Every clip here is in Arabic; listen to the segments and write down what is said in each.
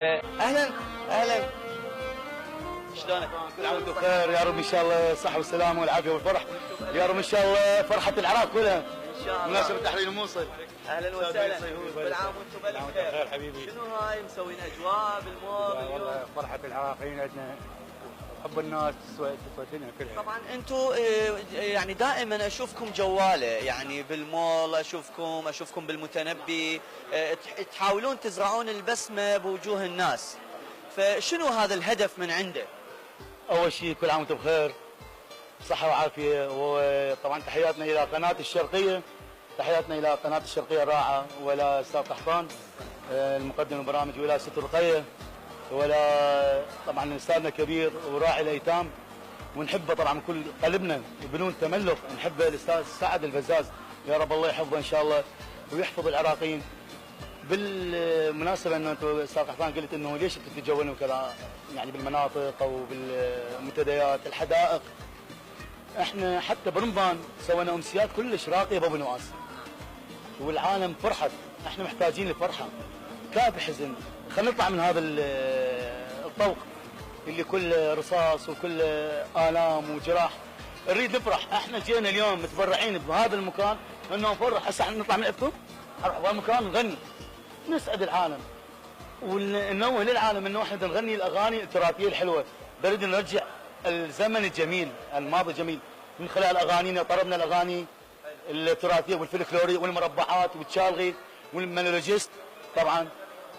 اهلا اهلا. شلونك؟ كل عام وانتم بخير، يا رب ان شاء الله الصحه والسلامه والعافيه والفرح، يا رب ان شاء الله فرحه العراق كلها ان شاء الله بمناسبه تحرير الموصل. اهلا وسهلا، كل عام وانتم بالف خير حبيبي. شنو هاي مسوين اجواء بالمول والله فرحه العراقيين عندنا، حب الناس تسويتنا كلها. طبعا انتم يعني دائما اشوفكم جواله، يعني بالمول اشوفكم بالمتنبي، تحاولون تزرعون البسمه بوجوه الناس، فشنو هذا الهدف من عنده؟ اول شيء كل عام وانتم بخير، صحه وعافيه، وطبعا تحياتنا الى قناه الشرقيه، تحياتنا الى قناه الشرقيه الراعه، ولا استاذ قحطان المقدم البرامج، ولا ست رقيه، ولا طبعا استاذنا الكبير وراعي الايتام، ونحبه طبعا من كل قلبنا وبنون تملق، نحب الاستاذ سعد الفزاز، يا رب الله يحفظه ان شاء الله ويحفظ العراقيين. بالمناسبه انه انتم استاذ قحطان قلت انه ليش تتجولون كذا يعني بالمناطق او بالمنتديات الحدائق، احنا حتى برمضان سوينا امسيات كلش راقيه بابو نواس، والعالم فرحت، احنا محتاجين لفرحه، كافي حزن، خلينا نطلع من هذا الطوق اللي كله رصاص وكله الام وجراح، نريد نفرح، احنا جينا اليوم متبرعين بهذا المكان انه نفرح، هسه احنا نطلع من افتو نروح بهذا المكان نغني، نسعد العالم وننوه للعالم انه احنا نغني الاغاني التراثيه الحلوه، نريد نرجع الزمن الجميل، الماضي الجميل من خلال اغانينا، طربنا الاغاني التراثيه والفلكلوريه والمربعات والتشالغي والمونولوجيست. طبعا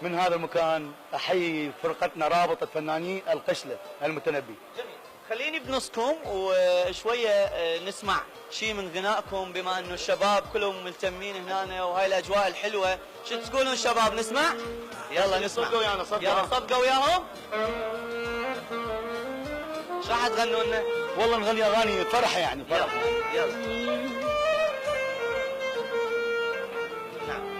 من هذا المكان احيي فرقتنا رابطه فناني القشله المتنبي. جميل، خليني بنصكم وشويه نسمع شيء من غنائكم، بما انه الشباب كلهم ملتمين هنا وهاي الاجواء الحلوه، شو تقولون شباب نسمع؟ يلا نسمع، صدقوا ويانا، يلا صدقوا وياهم. شو راح تغنوا لنا؟ والله نغني اغاني فرحه يعني فرحه. يلا نعم.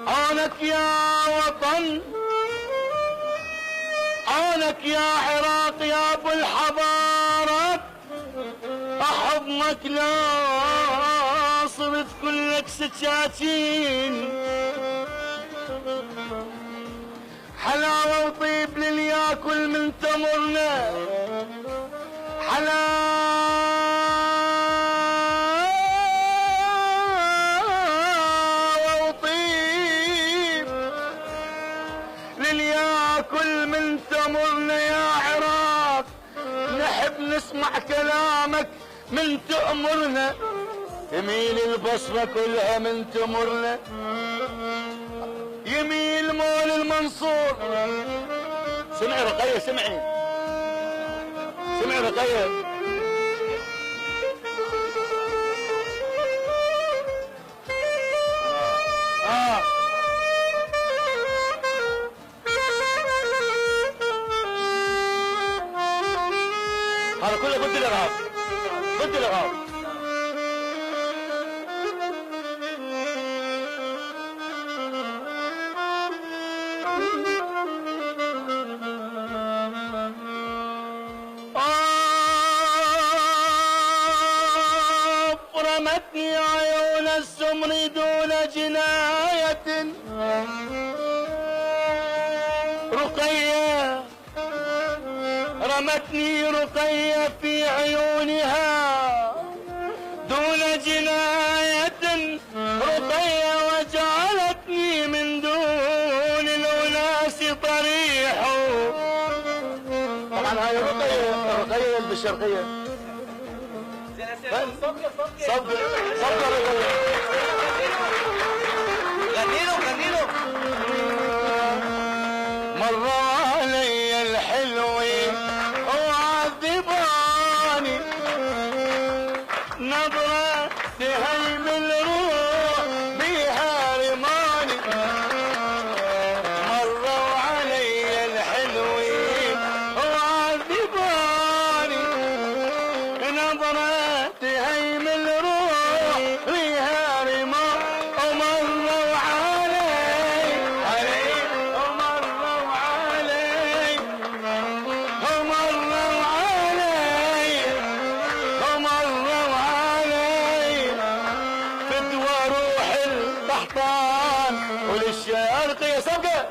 عونك يا وطن، عونك يا عراق يا ابو الحضارات، احضنك لا صرت كلك سكاكين، حلاوه وطيب للياكل من تمرنا، كل من تمرنا يا عراق، نحب نسمع كلامك من تأمرنا، يميل البصرة كلها من تمرنا، يميل مول المنصور. سمعي رقية، سمعي رقية. هذا كله ضد الارهاب، ضد الارهاب. رمتني عيون السمر دون جناية، رقية رمتني رقية في عيونها دون جناية، رقية وجعلتني من دون الوجه طبعا هاي الرقيه بالشرقيه. صفقه رقيه. غني له مر علي الحلوين وعذباني نظرة تهيم الروح بيها رماني. مروا علي الحلوين وعذباني نظرة تهيم الروح بيها رماني. ومروا علي ومروا علي ومروا علي ومروا علي فدوى روح القحطان وللشرقية سبقة.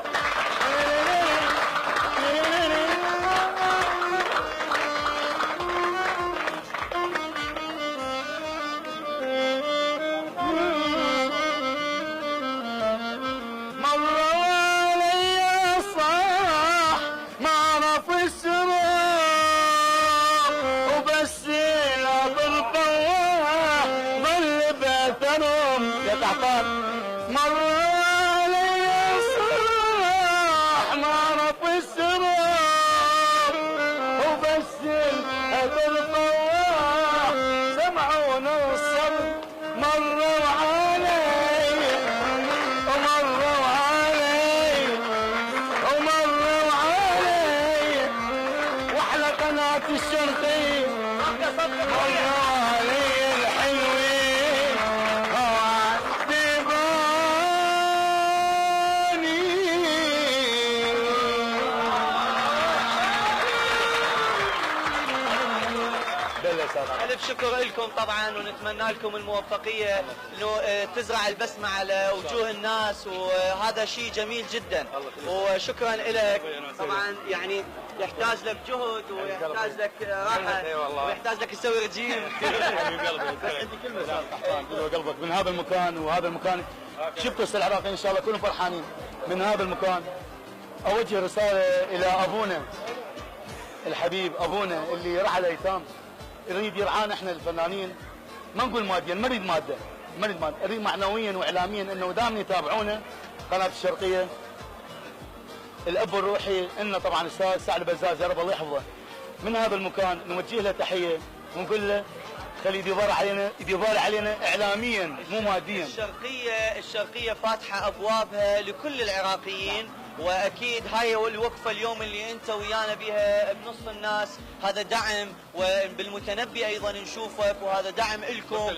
مر علي صاح ما عرف السراح وبس العطر طواح ظل باثرهم يا قحطان. مر علي صاح ما عرف السراح وبس العطر طواح سمعون الصبر. مروا علي ومروا علي ومروا علي واحلى قناة الشرقية. مروا علي الحلوين وعذباني. ألف شكر لكم طبعا، ونتمنى لكم الموفقية انه تزرع البسمة على وجوه الناس، وهذا شيء جميل جدا. وشكرا لك. طبعا يعني يحتاج لك جهد ويحتاج لك راحة ويحتاج لك تسوي رجيم. عندي كلمة قحطان قلبك من هذا المكان وهذا المكان. شفتوا العراقيين ان شاء الله كلهم فرحانين. من هذا المكان اوجه رسالة الى ابونا الحبيب، ابونا اللي رحل ايتام، يريد يرعانا احنا الفنانين. ما نقول ماديا، ما نريد ماده، ما نريد ماده، نريد معنويا واعلاميا انه دائما يتابعونا قناه الشرقيه. الاب الروحي لنا طبعا الاستاذ سعد البزاز يا رب الله يحفظه. من هذا المكان نوجه له تحيه ونقول له خلي يدير علينا اعلاميا مو ماديا. الشرقيه فاتحه ابوابها لكل العراقيين، واكيد هاي الوقفه اليوم اللي انت ويانا بها بنص الناس هذا دعم، وبالمتنبي ايضا نشوفك وهذا دعم لكم.